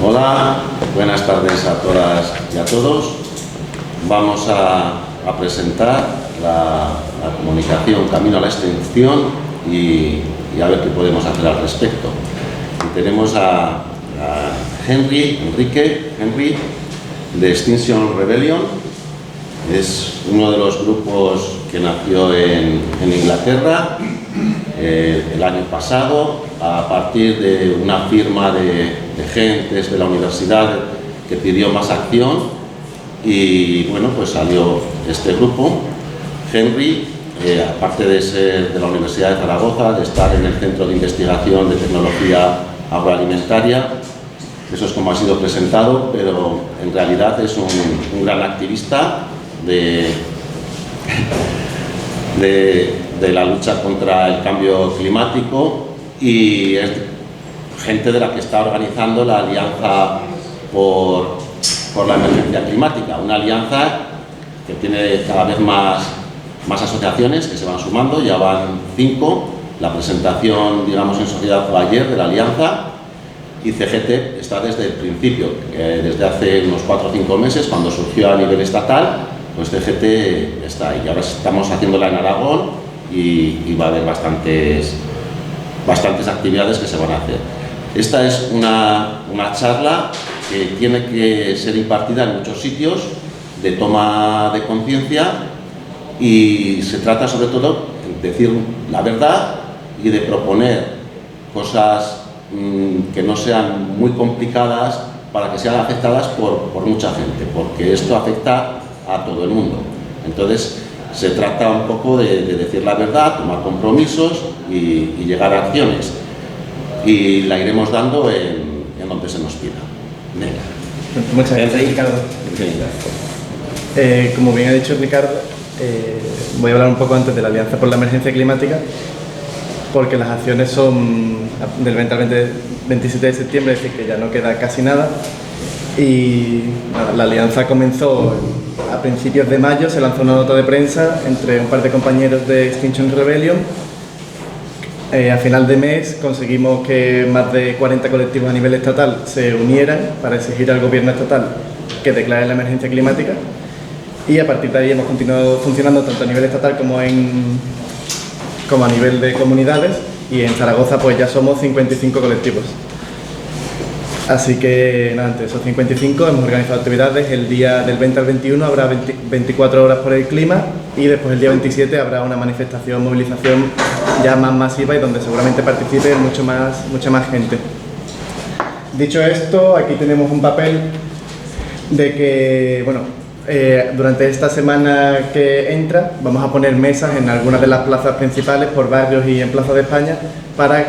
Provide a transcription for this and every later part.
Hola, buenas tardes a todas y a todos. Vamos a presentar la comunicación Camino a la Extinción y a ver qué podemos hacer al respecto. Y tenemos a Enrique Henry, de Extinction Rebellion. Es uno de los grupos que nació en Inglaterra el año pasado, a partir de una firma de gentes de la universidad que pidió más acción, y bueno, pues salió este grupo. Henry, aparte de ser de la Universidad de Zaragoza, de estar en el Centro de Investigación de Tecnología Agroalimentaria, eso es como ha sido presentado, pero en realidad es un gran activista de la lucha contra el cambio climático, y es gente de la que está organizando la Alianza por la Emergencia Climática, una alianza que tiene cada vez más asociaciones que se van sumando. Ya van 5, la presentación, digamos, en sociedad fue ayer de la alianza, y CGT está desde el principio, desde hace unos 4 o 5 meses, cuando surgió a nivel estatal, pues CGT está ahí. Y ahora estamos haciéndola en Aragón y va a haber bastantes actividades que se van a hacer. Esta es una charla que tiene que ser impartida en muchos sitios, de toma de conciencia, y se trata sobre todo de decir la verdad y de proponer cosas que no sean muy complicadas para que sean aceptadas por mucha gente, porque esto afecta a todo el mundo. Entonces se trata un poco de decir la verdad, tomar compromisos y llegar a acciones, y la iremos dando en donde se nos pida. Venga. Muchas gracias, Ricardo. Como bien ha dicho Ricardo, voy a hablar un poco antes de la Alianza por la Emergencia Climática, porque las acciones son del 20 al 27 de septiembre, es decir, que ya no queda casi nada. Y nada, la alianza comenzó a principios de mayo, se lanzó una nota de prensa entre un par de compañeros de Extinction Rebellion. A final de mes conseguimos que más de 40 colectivos a nivel estatal se unieran para exigir al gobierno estatal que declare la emergencia climática, y a partir de ahí hemos continuado funcionando tanto a nivel estatal como a nivel de comunidades, y en Zaragoza pues ya somos 55 colectivos. Así que nada, entre esos 55 hemos organizado actividades. El día del 20 al 21 habrá 24 horas por el clima, y después el día 27 habrá una manifestación, movilización ya más masiva, y donde seguramente participe mucha más gente. Dicho esto, aquí tenemos un papel de que, bueno, durante esta semana que entra vamos a poner mesas en algunas de las plazas principales, por barrios y en Plaza de España, para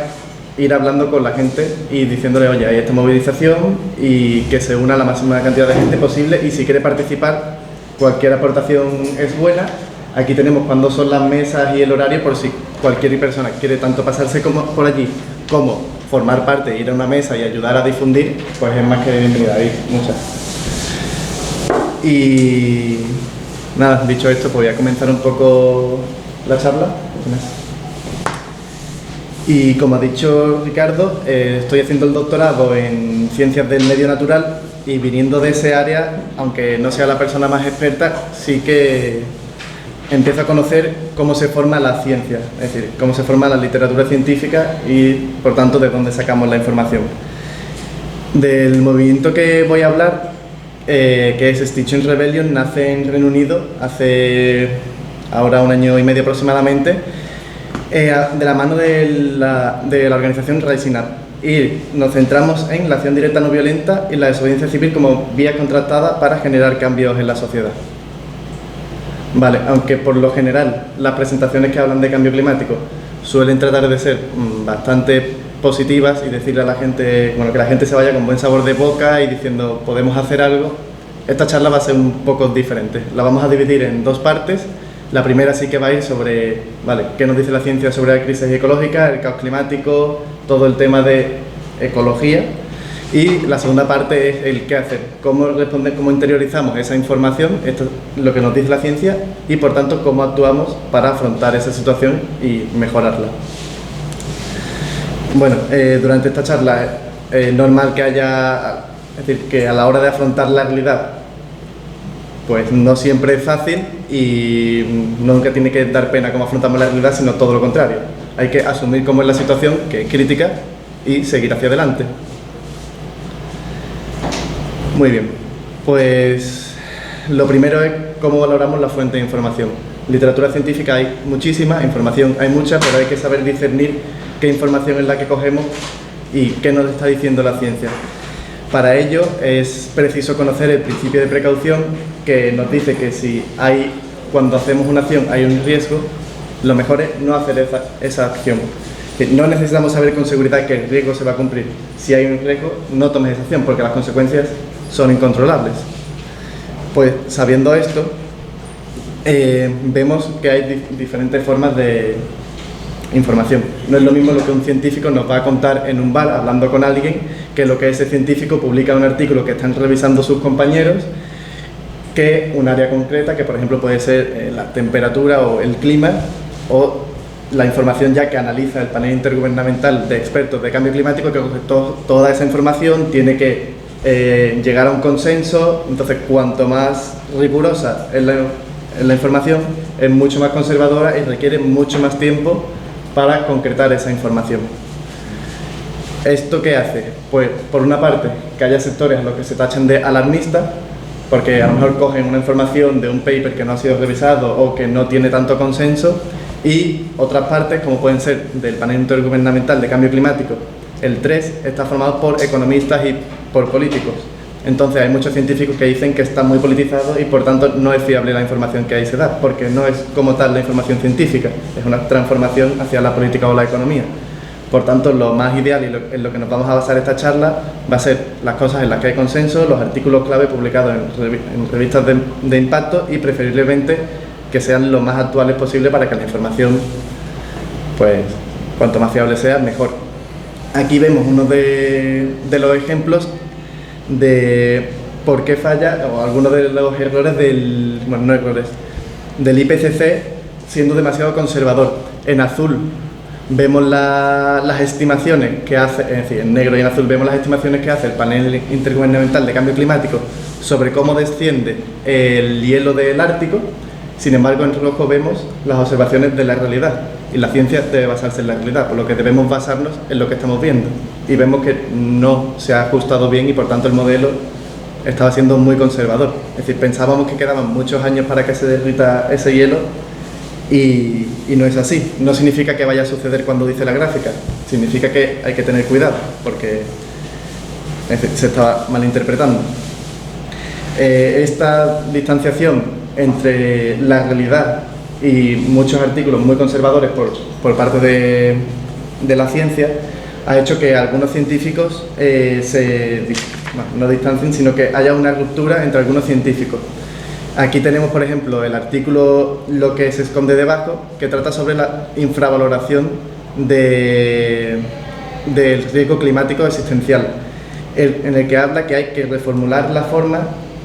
ir hablando con la gente y diciéndole: oye, hay esta movilización, y que se una la máxima cantidad de gente posible, y si quiere participar, cualquier aportación es buena. Aquí tenemos cuándo son las mesas y el horario, por si cualquier persona quiere tanto pasarse por allí como formar parte, ir a una mesa y ayudar a difundir, pues es más que bienvenida. Muchas. Y nada, dicho esto, pues voy a comenzar un poco la charla. Y como ha dicho Ricardo, estoy haciendo el doctorado en Ciencias del Medio Natural, y viniendo de ese área, aunque no sea la persona más experta, sí que empiezo a conocer cómo se forma la ciencia, es decir, cómo se forma la literatura científica y, por tanto, de dónde sacamos la información. Del movimiento que voy a hablar, que es Extinction Rebellion, nace en Reino Unido hace ahora 1 año y medio aproximadamente, de la mano de la organización Rising Up, y nos centramos en la acción directa no violenta y la desobediencia civil como vía contrastada para generar cambios en la sociedad. Vale, aunque por lo general las presentaciones que hablan de cambio climático suelen tratar de ser bastante positivas y decirle a la gente, bueno, que la gente se vaya con buen sabor de boca y diciendo podemos hacer algo, esta charla va a ser un poco diferente. La vamos a dividir en 2 partes. La primera sí que va a ir sobre, vale, qué nos dice la ciencia sobre la crisis ecológica, el caos climático, todo el tema de ecología. Y la segunda parte es el qué hacer, cómo responder, cómo interiorizamos esa información, esto es lo que nos dice la ciencia, y por tanto cómo actuamos para afrontar esa situación y mejorarla. Bueno, durante esta charla es normal que haya Es decir, que a la hora de afrontar la realidad, pues no siempre es fácil y nunca tiene que dar pena cómo afrontamos la realidad, sino todo lo contrario. Hay que asumir cómo es la situación, que es crítica, y seguir hacia adelante. Muy bien, pues lo primero es cómo valoramos la fuente de información. Literatura científica hay muchísima, información hay mucha, pero hay que saber discernir qué información es la que cogemos y qué nos está diciendo la ciencia. Para ello es preciso conocer el principio de precaución, que nos dice que si cuando hacemos una acción hay un riesgo, lo mejor es no hacer esa acción. No necesitamos saber con seguridad que el riesgo se va a cumplir. Si hay un riesgo, no tomes esa acción, porque las consecuencias son incontrolables. Pues sabiendo esto, vemos que hay diferentes formas de información. No es lo mismo lo que un científico nos va a contar en un bar hablando con alguien que lo que ese científico publica en un artículo que están revisando sus compañeros, que un área concreta, que por ejemplo puede ser la temperatura o el clima, o la información ya que analiza el panel intergubernamental de expertos de cambio climático, que coge toda esa información, tiene que llegar a un consenso. Entonces, cuanto más rigurosa es la información, es mucho más conservadora y requiere mucho más tiempo para concretar esa información. ¿Esto qué hace? Pues, por una parte, que haya sectores a los que se tachan de alarmistas, porque a lo mejor cogen una información de un paper que no ha sido revisado o que no tiene tanto consenso, y otras partes, como pueden ser del panel intergubernamental de cambio climático, el 3 está formado por economistas y por políticos. Entonces hay muchos científicos que dicen que está muy politizado y por tanto no es fiable la información que ahí se da, porque no es como tal la información científica, es una transformación hacia la política o la economía. Por tanto, lo más ideal y en lo que nos vamos a basar esta charla va a ser las cosas en las que hay consenso, los artículos clave publicados en revistas de impacto, y preferiblemente que sean lo más actuales posible para que la información, pues, cuanto más fiable sea, mejor. Aquí vemos uno de los ejemplos de por qué falla, o algunos de los errores del IPCC siendo demasiado conservador. En azul vemos las estimaciones que hace, es decir, en negro y en azul vemos las estimaciones que hace el panel intergubernamental de cambio climático sobre cómo desciende el hielo del Ártico. Sin embargo, en rojo vemos las observaciones de la realidad, y la ciencia debe basarse en la realidad, por lo que debemos basarnos en lo que estamos viendo. Y vemos que no se ha ajustado bien y por tanto el modelo estaba siendo muy conservador. Es decir, pensábamos que quedaban muchos años para que se derrita ese hielo y no es así. No significa que vaya a suceder cuando dice la gráfica, significa que hay que tener cuidado porque se estaba malinterpretando. Esta distanciación entre la realidad y muchos artículos muy conservadores por parte de la ciencia ha hecho que algunos científicos no distancien, sino que haya una ruptura entre algunos científicos. Aquí tenemos, por ejemplo, el artículo Lo que se esconde debajo, que trata sobre la infravaloración del riesgo climático existencial, en el que habla que hay que reformular la forma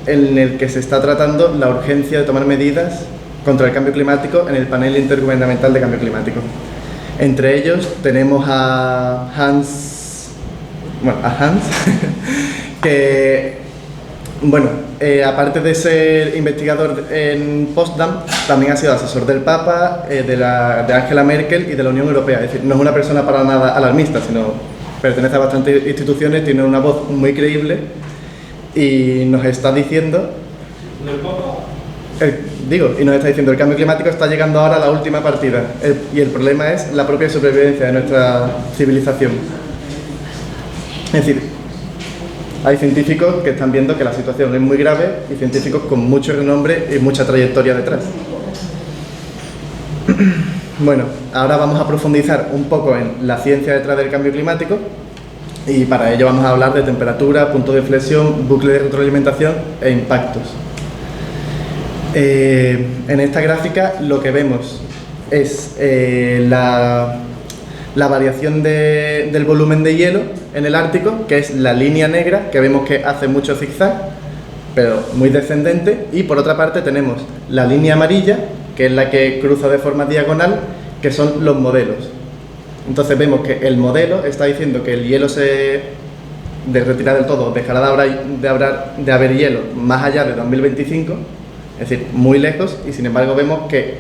en el que se está tratando la urgencia de tomar medidas contra el cambio climático en el panel intergubernamental de cambio climático. Entre ellos tenemos a Hans, que, aparte de ser investigador en Potsdam, también ha sido asesor del Papa, de Angela Merkel y de la Unión Europea. Es decir, no es una persona para nada alarmista, sino pertenece a bastantes instituciones, tiene una voz muy creíble y nos está diciendo... ¿El Papa? Y nos está diciendo el cambio climático está llegando ahora a la última partida y el problema es la propia supervivencia de nuestra civilización. Es decir, hay científicos que están viendo que la situación es muy grave y científicos con mucho renombre y mucha trayectoria detrás. Bueno, ahora vamos a profundizar un poco en la ciencia detrás del cambio climático y para ello vamos a hablar de temperatura, punto de inflexión, bucle de retroalimentación e impactos. En esta gráfica lo que vemos es la variación del volumen de hielo en el Ártico, que es la línea negra, que vemos que hace mucho zigzag, pero muy descendente, y por otra parte tenemos la línea amarilla, que es la que cruza de forma diagonal, que son los modelos. Entonces vemos que el modelo está diciendo que el hielo se de retirar del todo, dejará de haber hielo más allá de 2025, es decir, muy lejos, y sin embargo vemos que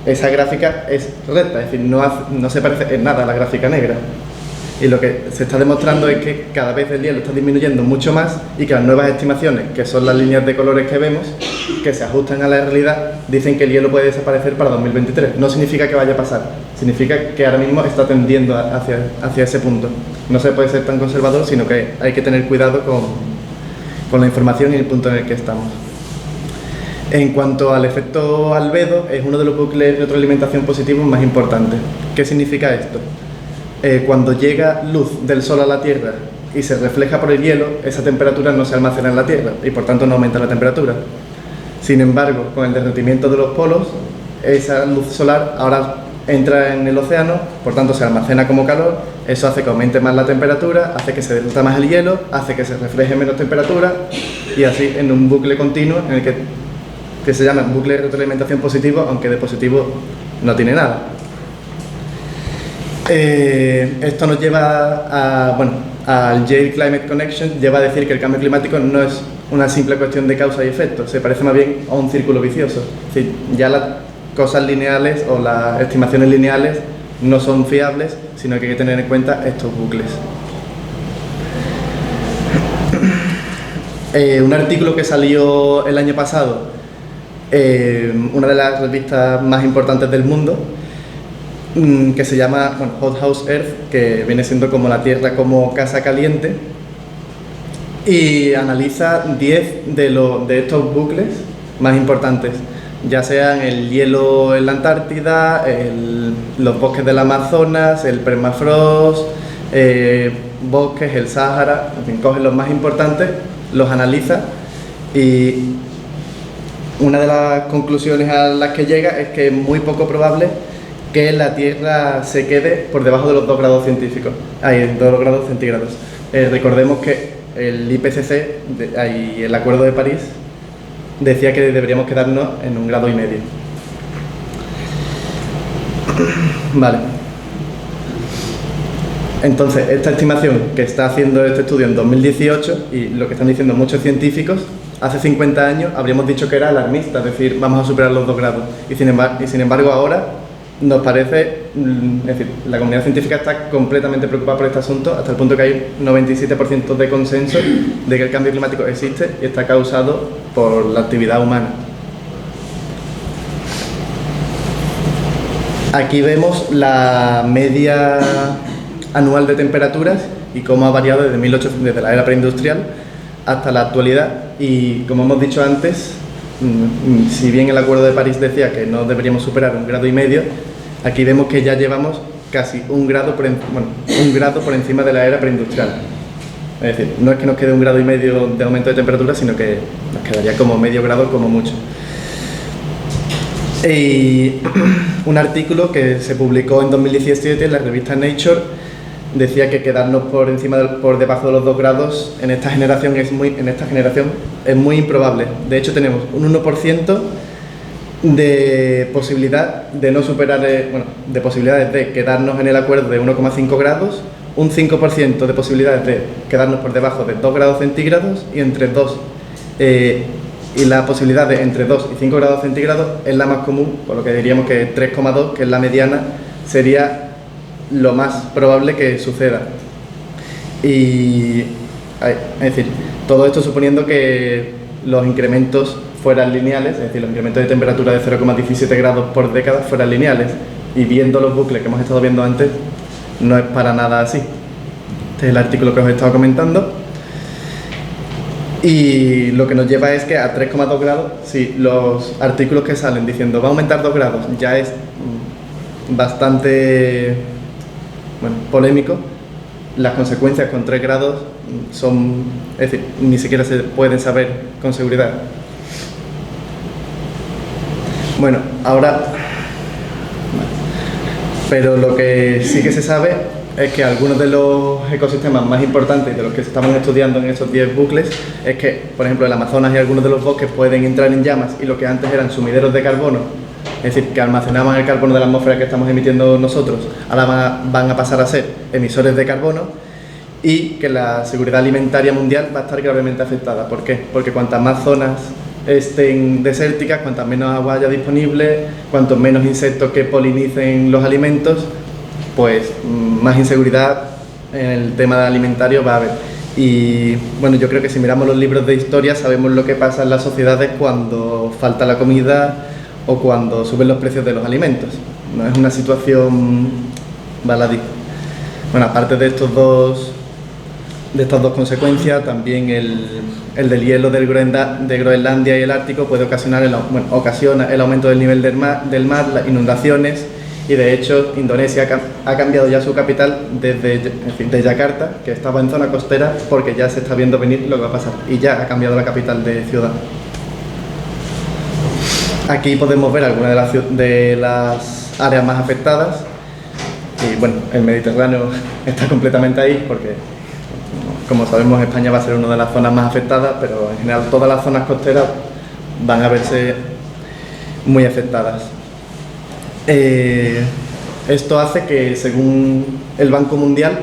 esa gráfica es recta, es decir, no se parece en nada a la gráfica negra. Y lo que se está demostrando es que cada vez el hielo está disminuyendo mucho más y que las nuevas estimaciones, que son las líneas de colores que vemos, que se ajustan a la realidad, dicen que el hielo puede desaparecer para 2023. No significa que vaya a pasar, significa que ahora mismo está tendiendo hacia ese punto. No se puede ser tan conservador, sino que hay que tener cuidado con la información y el punto en el que estamos. En cuanto al efecto albedo, es uno de los bucles de retroalimentación positivos más importantes. ¿Qué significa esto? Cuando llega luz del sol a la Tierra y se refleja por el hielo, esa temperatura no se almacena en la Tierra y por tanto no aumenta la temperatura. Sin embargo, con el derretimiento de los polos, esa luz solar ahora entra en el océano, por tanto se almacena como calor, eso hace que aumente más la temperatura, hace que se derrita más el hielo, hace que se refleje menos temperatura y así en un bucle continuo en el que se llama bucle de retroalimentación positivo, aunque de positivo no tiene nada. Esto nos lleva al Yale Climate Connection, lleva a decir que el cambio climático no es una simple cuestión de causa y efecto, se parece más bien a un círculo vicioso. Es decir, ya las cosas lineales o las estimaciones lineales no son fiables, sino que hay que tener en cuenta estos bucles. Un artículo que salió el año pasado, una de las revistas más importantes del mundo, que se llama Hot House Earth, que viene siendo como la Tierra como casa caliente, y analiza 10 de estos bucles más importantes, ya sean el hielo en la Antártida, los bosques del Amazonas, el permafrost, bosques, el Sáhara, en fin, coge los más importantes, los analiza y una de las conclusiones a las que llega es que es muy poco probable que la Tierra se quede por debajo de los 2 grados científicos, 2 grados centígrados. Recordemos que el IPCC y el Acuerdo de París decía que deberíamos quedarnos en 1,5 grados. Vale. Entonces, esta estimación que está haciendo este estudio en 2018 y lo que están diciendo muchos científicos, hace 50 años habríamos dicho que era alarmista, es decir, vamos a superar los 2 grados. Y sin embargo ahora nos parece, es decir, la comunidad científica está completamente preocupada por este asunto, hasta el punto que hay un 97% de consenso de que el cambio climático existe y está causado por la actividad humana. Aquí vemos la media anual de temperaturas y cómo ha variado desde la era preindustrial hasta la actualidad, y como hemos dicho antes, si bien el Acuerdo de París decía que no deberíamos superar 1,5 grados, aquí vemos que ya llevamos casi 1 grado por encima de la era preindustrial. Es decir, no es que nos quede 1,5 grados de aumento de temperatura, sino que nos quedaría como medio grado como mucho. Y un artículo que se publicó en 2017 en la revista Nature decía que quedarnos por debajo de los 2 grados en esta generación es muy improbable. De hecho, tenemos un 1% de posibilidad de no superar, de posibilidades de quedarnos en el acuerdo de 1,5 grados, un 5% de posibilidades de quedarnos por debajo de 2 grados centígrados y la posibilidad de entre 2 y 5 grados centígrados es la más común, por lo que diríamos que 3,2, que es la mediana, sería lo más probable que suceda. Y es decir, todo esto suponiendo que los incrementos fueran lineales, es decir, los incrementos de temperatura de 0,17 grados por década fueran lineales, y viendo los bucles que hemos estado viendo antes, no es para nada así. Este es el artículo que os he estado comentando. Y lo que nos lleva es que a 3,2 grados, si los artículos que salen diciendo va a aumentar 2 grados ya es bastante polémico, las consecuencias con 3 grados son, es decir, ni siquiera se pueden saber con seguridad. Bueno, ahora, pero lo que sí que se sabe es que algunos de los ecosistemas más importantes de los que estamos estudiando en esos 10 bucles es que, por ejemplo, el Amazonas y algunos de los bosques pueden entrar en llamas, y lo que antes eran sumideros de carbono, es decir, que almacenaban el carbono de la atmósfera que estamos emitiendo nosotros, ahora van a pasar a ser emisores de carbono, y que la seguridad alimentaria mundial va a estar gravemente afectada. ¿Por qué? Porque cuantas más zonas estén desérticas, cuantas menos agua haya disponible, cuantos menos insectos que polinicen los alimentos, pues más inseguridad en el tema alimentario va a haber. Y bueno, yo creo que si miramos los libros de historia sabemos lo que pasa en las sociedades cuando falta la comida o cuando suben los precios de los alimentos. No es una situación baladí. Bueno, aparte de estas dos consecuencias, también el del hielo de Groenlandia y el Ártico puede ocasiona el aumento del nivel del mar, las inundaciones, y de hecho Indonesia ha cambiado ya su capital de Yakarta, que estaba en zona costera, porque ya se está viendo venir lo que va a pasar, y ya ha cambiado la capital de ciudad. Aquí podemos ver algunas de las áreas más afectadas, y bueno, el Mediterráneo está completamente ahí porque, como sabemos, España va a ser una de las zonas más afectadas, pero en general todas las zonas costeras van a verse muy afectadas. Esto hace que, según el Banco Mundial,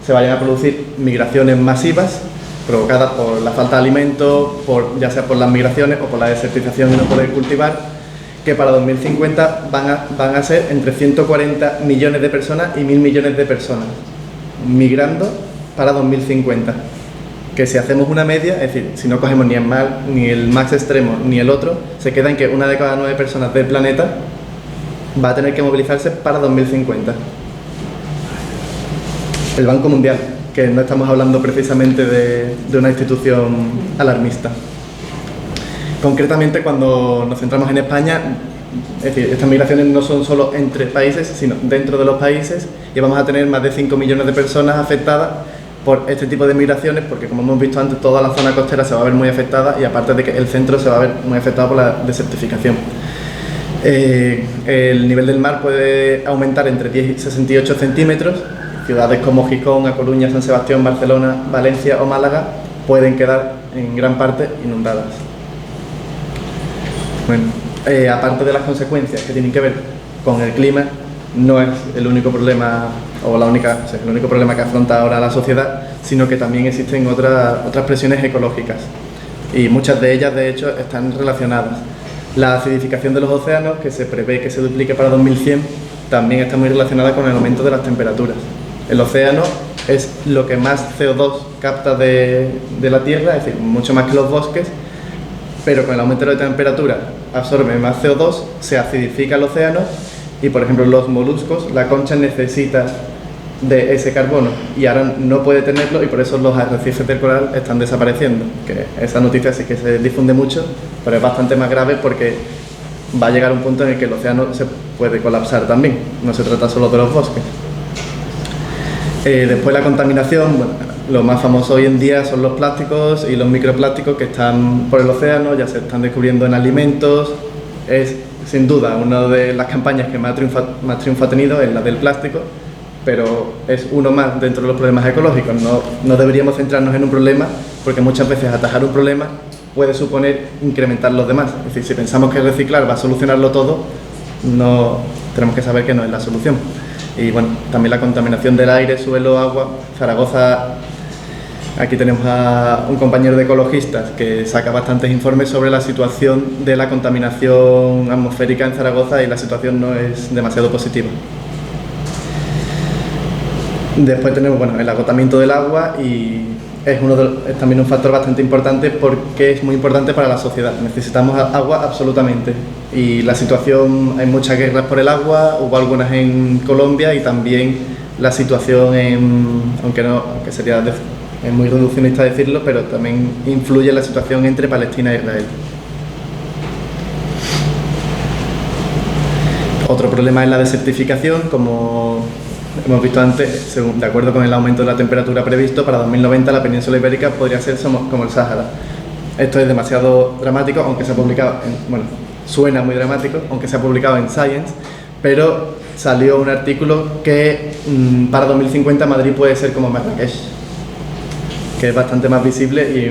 se vayan a producir migraciones masivas provocadas por la falta de alimentos, ya sea por las migraciones o por la desertización y no poder cultivar, que para 2050 van a ser entre 140 millones de personas y 1.000 millones de personas migrando para 2050. Que si hacemos una media, es decir, si no cogemos ni el más extremo ni el otro, se queda en que una de cada 9 personas del planeta va a tener que movilizarse para 2050. El Banco Mundial, que no estamos hablando precisamente de una institución alarmista. Concretamente, cuando nos centramos en España, es decir, estas migraciones no son solo entre países, sino dentro de los países, y vamos a tener más de 5 millones de personas afectadas por este tipo de migraciones, porque, como hemos visto antes, toda la zona costera se va a ver muy afectada, y aparte de que el centro se va a ver muy afectado por la desertificación. El nivel del mar puede aumentar entre 10 y 68 centímetros. Ciudades como Gijón, A Coruña, San Sebastián, Barcelona, Valencia o Málaga pueden quedar en gran parte inundadas. Bueno, aparte de las consecuencias que tienen que ver con el clima, no es el único problema el único problema que afronta ahora la sociedad, sino que también existen otras presiones ecológicas, y muchas de ellas, de hecho, están relacionadas. La acidificación de los océanos, que se prevé que se duplique para 2100, también está muy relacionada con el aumento de las temperaturas. El océano es lo que más CO2 capta de la Tierra, es decir, mucho más que los bosques, pero con el aumento de temperatura absorbe más CO2, se acidifica el océano y, por ejemplo, los moluscos, la concha necesita de ese carbono y ahora no puede tenerlo, y por eso los arrecifes del coral están desapareciendo. Que esa noticia sí que se difunde mucho, pero es bastante más grave porque va a llegar un punto en el que el océano se puede colapsar también, no se trata solo de los bosques. Después la contaminación, bueno, lo más famoso hoy en día son los plásticos y los microplásticos que están por el océano, ya se están descubriendo en alimentos. Es sin duda una de las campañas que más triunfo ha tenido, es la del plástico, pero es uno más dentro de los problemas ecológicos. No deberíamos centrarnos en un problema, porque muchas veces atajar un problema puede suponer incrementar los demás. Es decir, si pensamos que reciclar va a solucionarlo todo, tenemos que saber que no es la solución. Y bueno, también la contaminación del aire, suelo, agua. Zaragoza, aquí tenemos a un compañero de ecologistas que saca bastantes informes sobre la situación de la contaminación atmosférica en Zaragoza, y la situación no es demasiado positiva. Después tenemos el agotamiento del agua, y es también un factor bastante importante porque es muy importante para la sociedad. Necesitamos agua absolutamente, y la situación, hay muchas guerras por el agua, hubo algunas en Colombia, y también la situación aunque sería es muy reduccionista decirlo, pero también influye la situación entre Palestina e Israel. Otro problema es la desertificación. Como hemos visto antes, de acuerdo con el aumento de la temperatura previsto, para 2090 la península ibérica podría ser como el Sáhara. Esto es demasiado dramático, aunque se ha publicado, suena muy dramático, aunque se ha publicado en Science, pero salió un artículo que para 2050 Madrid puede ser como Marrakech, que es bastante más visible, y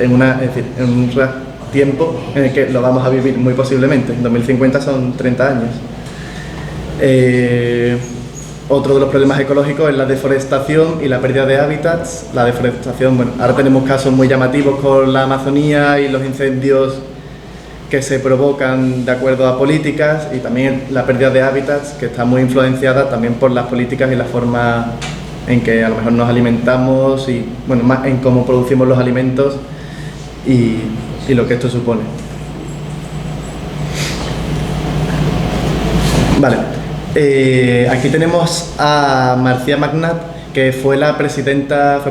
en un tiempo en el que lo vamos a vivir muy posiblemente. En 2050 son 30 años. Otro de los problemas ecológicos es la deforestación y la pérdida de hábitats. La deforestación, bueno, ahora tenemos casos muy llamativos con la Amazonía y los incendios que se provocan de acuerdo a políticas, y también la pérdida de hábitats, que está muy influenciada también por las políticas y la forma en que a lo mejor nos alimentamos y, bueno, más en cómo producimos los alimentos y lo que esto supone. Vale. Aquí tenemos a Marcia McNutt, que fue presidenta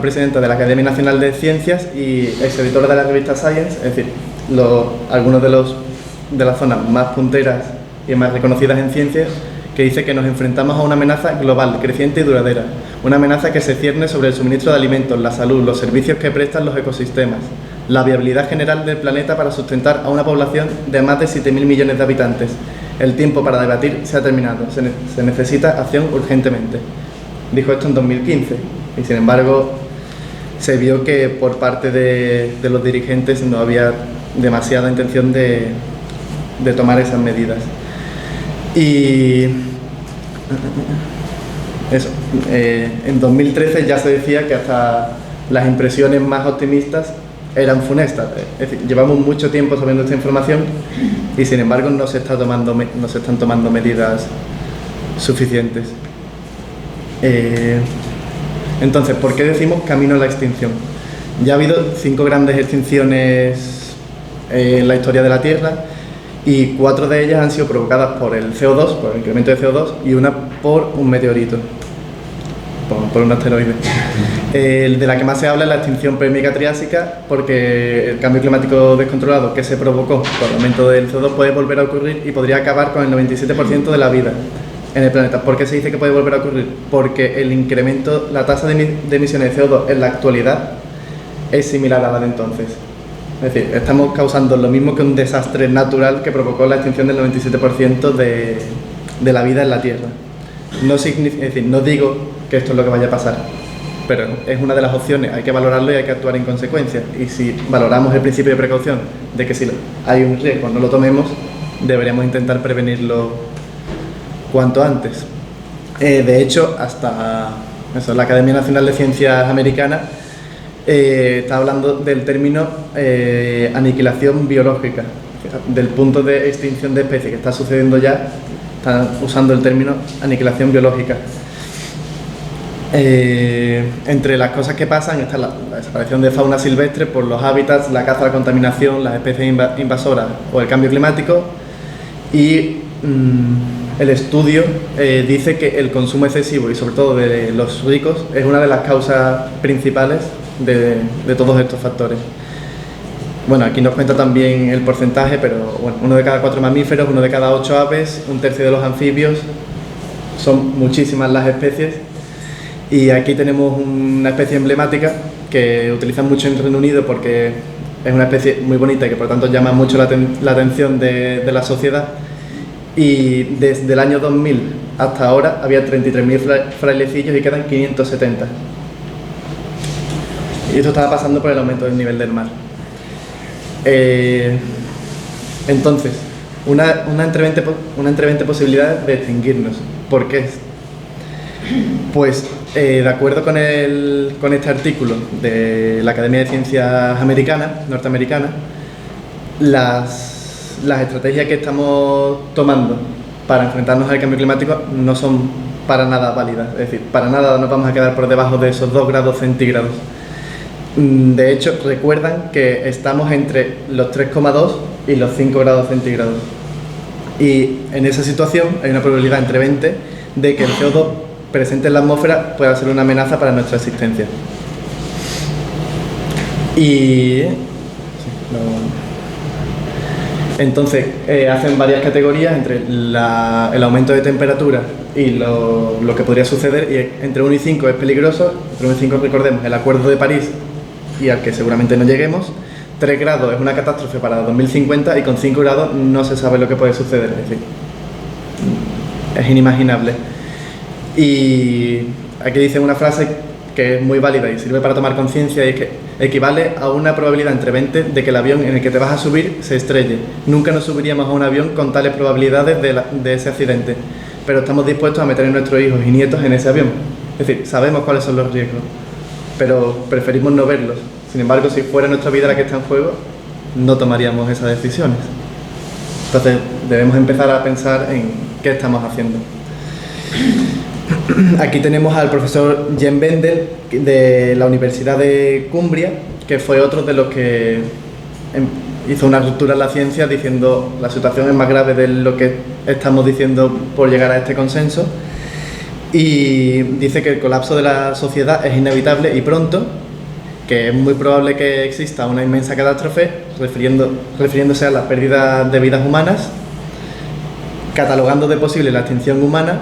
de la Academia Nacional de Ciencias y exeditora de la revista Science, es decir, algunos de las zonas más punteras y más reconocidas en ciencias, que dice que nos enfrentamos a una amenaza global, creciente y duradera, una amenaza que se cierne sobre el suministro de alimentos, la salud, los servicios que prestan los ecosistemas, la viabilidad general del planeta para sustentar a una población de más de 7.000 millones de habitantes. El tiempo para debatir se ha terminado, se necesita acción urgentemente. Dijo esto en 2015 y, sin embargo, se vio que por parte de los dirigentes no había demasiada intención de tomar esas medidas. Y eso, en 2013 ya se decía que hasta las impresiones más optimistas eran funestas. Es decir, llevamos mucho tiempo sabiendo esta información y, sin embargo, no se están tomando medidas suficientes. Entonces, ¿por qué decimos camino a la extinción? Ya ha habido 5 grandes extinciones en la historia de la Tierra y 4 de ellas han sido provocadas por el CO2, por el incremento de CO2, y una por un meteorito, por un asteroide. De la que más se habla es la extinción Permica Triásica, porque el cambio climático descontrolado que se provocó por el aumento del CO2 puede volver a ocurrir y podría acabar con el 97% de la vida en el planeta. ¿Por qué se dice que puede volver a ocurrir? Porque el incremento, la tasa de emisiones de CO2 en la actualidad es similar a la de entonces. Es decir, estamos causando lo mismo que un desastre natural que provocó la extinción del 97% de la vida en la Tierra. Es decir, no digo que esto es lo que vaya a pasar, pero es una de las opciones, hay que valorarlo y hay que actuar en consecuencia. Y si valoramos el principio de precaución de que si hay un riesgo no lo tomemos, deberíamos intentar prevenirlo cuanto antes. De hecho, hasta la Academia Nacional de Ciencias Americana está hablando del término aniquilación biológica, del punto de extinción de especies que está sucediendo ya. Están usando el término aniquilación biológica. Entre las cosas que pasan está la desaparición de fauna silvestre por los hábitats, la caza, la contaminación, las especies invasoras o el cambio climático. Y el estudio dice que el consumo excesivo y sobre todo de los ricos es una de las causas principales de todos estos factores. Bueno, aquí nos cuenta también el porcentaje, pero bueno, 1 de cada 4 mamíferos, 1 de cada 8 aves, 1/3 de los anfibios, son muchísimas las especies. Y aquí tenemos una especie emblemática que utilizan mucho en Reino Unido porque es una especie muy bonita y que por tanto llama mucho la atención de la sociedad. Y desde el año 2000 hasta ahora había 33.000 frailecillos y quedan 570. Y esto estaba pasando por el aumento del nivel del mar. Entonces, una entre 20 posibilidades de extinguirnos. ¿Por qué? Pues, de acuerdo con este artículo de la Academia de Ciencias norteamericana, las estrategias que estamos tomando para enfrentarnos al cambio climático no son para nada válidas. Es decir, para nada nos vamos a quedar por debajo de esos 2 grados centígrados. De hecho, recuerdan que estamos entre los 3,2 y los 5 grados centígrados. Y en esa situación hay una probabilidad entre 20 de que el CO2 presente en la atmósfera pueda ser una amenaza para nuestra existencia. Y entonces hacen varias categorías entre el aumento de temperatura y lo que podría suceder, y entre 1 y 5 es peligroso. Entre 1 y 5 recordemos el Acuerdo de París y al que seguramente no lleguemos. 3 grados es una catástrofe para 2050 y con 5 grados no se sabe lo que puede suceder, es decir, es inimaginable. Y aquí dicen una frase que es muy válida y sirve para tomar conciencia, y es que equivale a una probabilidad entre 20 de que el avión en el que te vas a subir se estrelle. Nunca nos subiríamos a un avión con tales probabilidades de ese accidente. pero estamos dispuestos a meter a nuestros hijos y nietos en ese avión. Es decir, sabemos cuáles son los riesgos, pero preferimos no verlos. Sin embargo, si fuera nuestra vida la que está en juego, no tomaríamos esas decisiones. Entonces, debemos empezar a pensar en qué estamos haciendo. Aquí tenemos al profesor Jen Bendel de la Universidad de Cumbria, que fue otro de los que hizo una ruptura en la ciencia diciendo la situación es más grave de lo que estamos diciendo por llegar a este consenso, y dice que el colapso de la sociedad es inevitable y pronto, que es muy probable que exista una inmensa catástrofe, refiriéndose a la pérdida de vidas humanas, catalogando de posible la extinción humana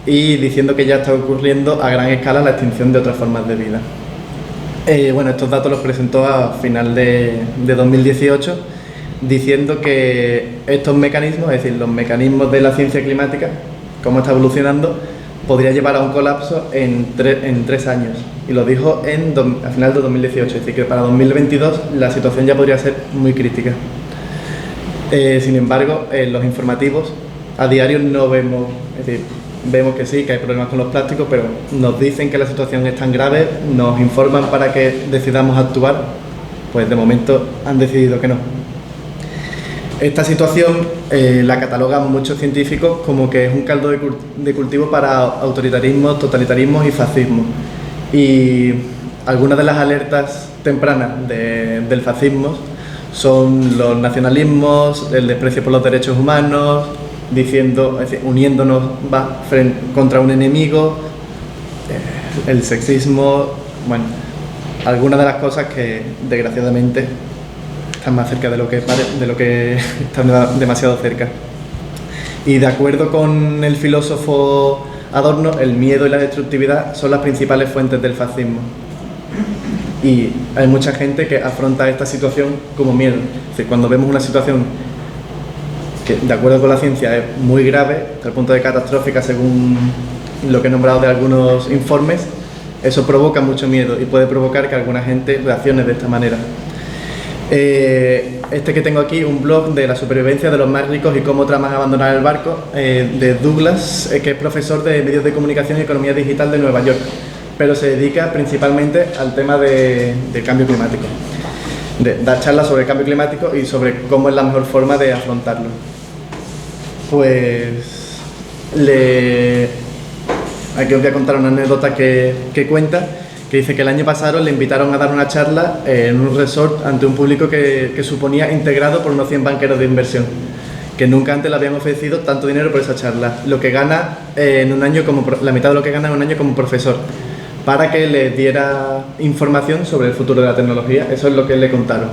y diciendo que ya está ocurriendo a gran escala la extinción de otras formas de vida. Bueno, estos datos los presentó a final de 2018, diciendo que estos mecanismos, es decir, los mecanismos de la ciencia climática, cómo está evolucionando, podría llevar a un colapso en 3 años. Y lo dijo a final de 2018, es decir, que para 2022 la situación ya podría ser muy crítica. Sin embargo, en los informativos a diario no vemos, es decir, vemos que sí, que hay problemas con los plásticos, pero nos dicen que la situación es tan grave, nos informan para que decidamos actuar, pues de momento han decidido que no. Esta situación la catalogan muchos científicos como que es un caldo de cultivo para autoritarismos, totalitarismos y fascismo. Y algunas de las alertas tempranas del fascismo son los nacionalismos, el desprecio por los derechos humanos, diciendo, es decir, uniéndonos contra un enemigo, el sexismo, bueno, algunas de las cosas que desgraciadamente están más cerca de lo que están demasiado cerca. Y de acuerdo con el filósofo Adorno, el miedo y la destructividad son las principales fuentes del fascismo. Y hay mucha gente que afronta esta situación como miedo. Es decir, cuando vemos una situación que, de acuerdo con la ciencia, es muy grave, hasta el punto de catastrófica según lo que he nombrado de algunos informes, eso provoca mucho miedo y puede provocar que alguna gente reaccione de esta manera. Este que tengo aquí, un blog de la supervivencia de los más ricos y cómo traman abandonar el barco, de Douglas, que es profesor de medios de comunicación y economía digital de Nueva York, pero se dedica principalmente al tema del cambio climático. Da charlas sobre el cambio climático y sobre cómo es la mejor forma de afrontarlo. Pues aquí os voy a contar una anécdota que cuenta, que dice que el año pasado le invitaron a dar una charla en un resort ante un público que suponía integrado por unos 100 banqueros de inversión, que nunca antes le habían ofrecido tanto dinero por esa charla, lo que gana en un año la mitad de lo que gana en un año como profesor, para que le diera información sobre el futuro de la tecnología. Eso es lo que le contaron.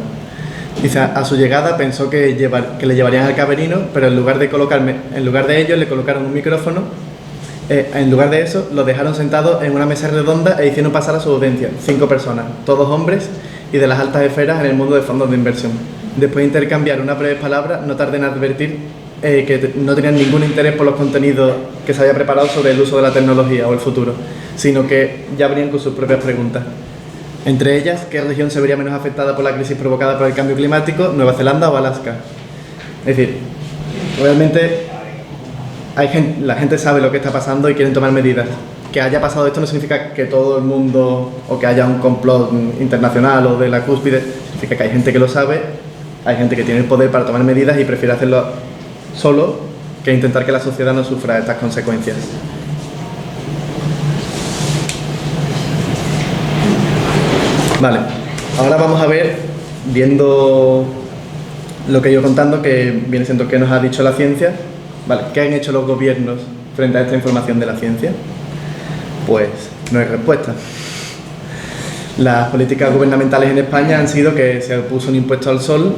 Dice, a su llegada pensó que le llevarían al camerino, pero en lugar de ello le colocaron un micrófono. En lugar de eso, lo dejaron sentado en una mesa redonda e hicieron pasar a su audiencia 5 personas, todos hombres y de las altas esferas en el mundo de fondos de inversión. Después de intercambiar unas breves palabras, no tardé en advertir que no tenían ningún interés por los contenidos que se había preparado sobre el uso de la tecnología o el futuro, sino que ya venían con sus propias preguntas. Entre ellas, ¿qué región se vería menos afectada por la crisis provocada por el cambio climático, Nueva Zelanda o Alaska? Es decir, realmente la gente sabe lo que está pasando y quieren tomar medidas. Que haya pasado esto no significa que todo el mundo, o que haya un complot internacional o de la cúspide, significa que hay gente que lo sabe, hay gente que tiene el poder para tomar medidas y prefiere hacerlo solo que intentar que la sociedad no sufra estas consecuencias. Vale, ahora vamos a ver, viendo lo que yo he contando, que viene siendo qué nos ha dicho la ciencia, vale, ¿qué han hecho los gobiernos frente a esta información de la ciencia? Pues no hay respuesta. Las políticas gubernamentales en España han sido que se puso un impuesto al sol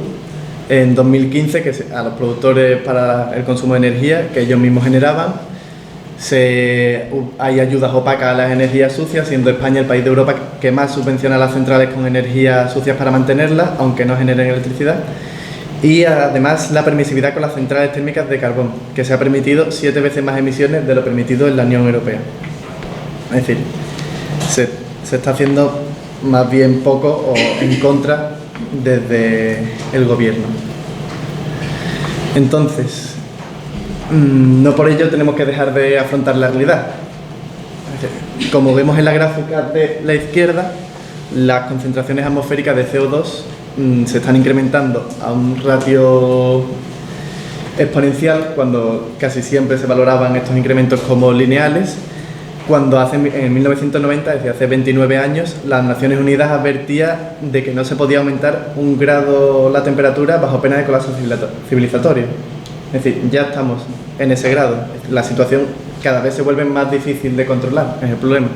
en 2015 a los productores para el consumo de energía que ellos mismos generaban. Hay ayudas opacas a las energías sucias, siendo España el país de Europa que más subvenciona las centrales con energías sucias para mantenerlas, aunque no generen electricidad. Y además la permisividad con las centrales térmicas de carbón, que se ha permitido 7 veces más emisiones de lo permitido en la Unión Europea. Es decir, se está haciendo más bien poco o en contra desde el gobierno. Entonces, no por ello tenemos que dejar de afrontar la realidad. Como vemos en la gráfica de la izquierda, las concentraciones atmosféricas de CO2 se están incrementando a un ratio exponencial, cuando casi siempre se valoraban estos incrementos como lineales, cuando en 1990, es decir, hace 29 años, las Naciones Unidas advertía de que no se podía aumentar 1 grado la temperatura bajo pena de colapso civilizatorio. Es decir, ya estamos en ese grado. La situación cada vez se vuelve más difícil de controlar, es el problema.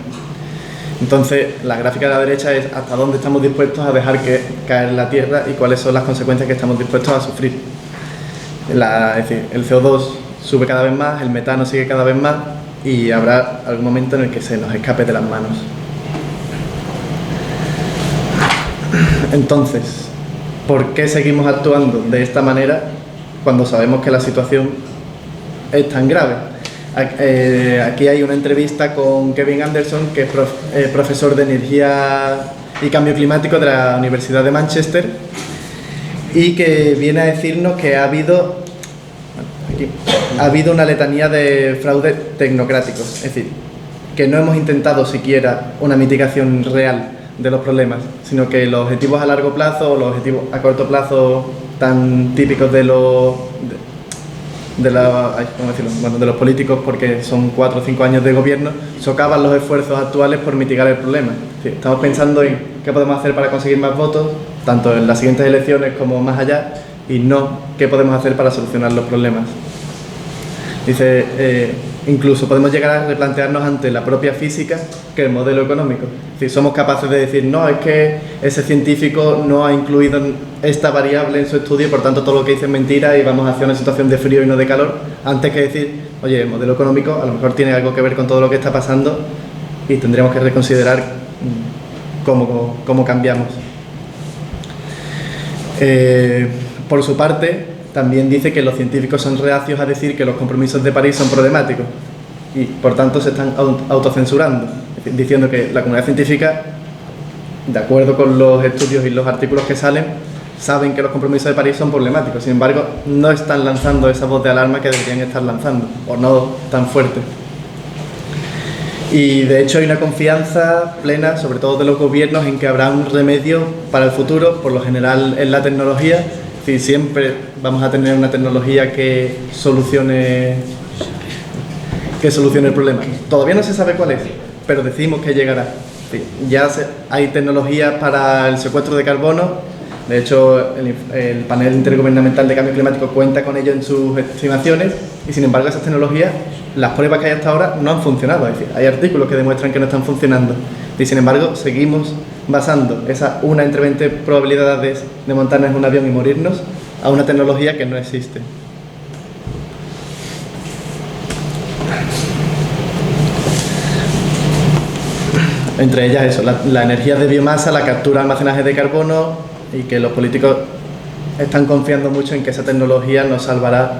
Entonces, la gráfica de la derecha es hasta dónde estamos dispuestos a dejar caer la Tierra y cuáles son las consecuencias que estamos dispuestos a sufrir. Es decir, el CO2 sube cada vez más, el metano sigue cada vez más y habrá algún momento en el que se nos escape de las manos. Entonces, ¿por qué seguimos actuando de esta manera cuando sabemos que la situación es tan grave? Aquí hay una entrevista con Kevin Anderson, que es profesor de Energía y Cambio Climático de la Universidad de Manchester, y que viene a decirnos que ha habido una letanía de fraudes tecnocráticos, es decir, que no hemos intentado siquiera una mitigación real de los problemas, sino que los objetivos a largo plazo o los objetivos a corto plazo tan típicos de los políticos, porque son 4 o 5 años de gobierno, socavan los esfuerzos actuales por mitigar el problema. Es decir, estamos pensando en qué podemos hacer para conseguir más votos, tanto en las siguientes elecciones como más allá, y no qué podemos hacer para solucionar los problemas. Dice, incluso podemos llegar a replantearnos ante la propia física que el modelo económico. Es decir, somos capaces de decir, no, es que ese científico no ha incluido esta variable en su estudio y por tanto todo lo que dice es mentira y vamos hacia una situación de frío y no de calor, antes que decir, oye, el modelo económico a lo mejor tiene algo que ver con todo lo que está pasando y tendríamos que reconsiderar cómo cambiamos. Por su parte, también dice que los científicos son reacios a decir que los compromisos de París son problemáticos y por tanto se están autocensurando, diciendo que la comunidad científica, de acuerdo con los estudios y los artículos que salen, saben que los compromisos de París son problemáticos, sin embargo no están lanzando esa voz de alarma que deberían estar lanzando, o no tan fuerte. Y de hecho hay una confianza plena, sobre todo de los gobiernos, en que habrá un remedio para el futuro, por lo general en la tecnología. Sí, siempre vamos a tener una tecnología que solucione el problema. Todavía no se sabe cuál es, pero decimos que llegará. Sí, hay tecnologías para el secuestro de carbono. De hecho, el panel intergubernamental de cambio climático cuenta con ello en sus estimaciones y, sin embargo, esas tecnologías, las pruebas que hay hasta ahora no han funcionado. Es decir, hay artículos que demuestran que no están funcionando y, sin embargo, seguimos basando esa 1 entre 20 probabilidades de montarnos en un avión y morirnos a una tecnología que no existe. Entre ellas eso, la energía de biomasa, la captura, almacenaje de carbono, y que los políticos están confiando mucho en que esa tecnología nos salvará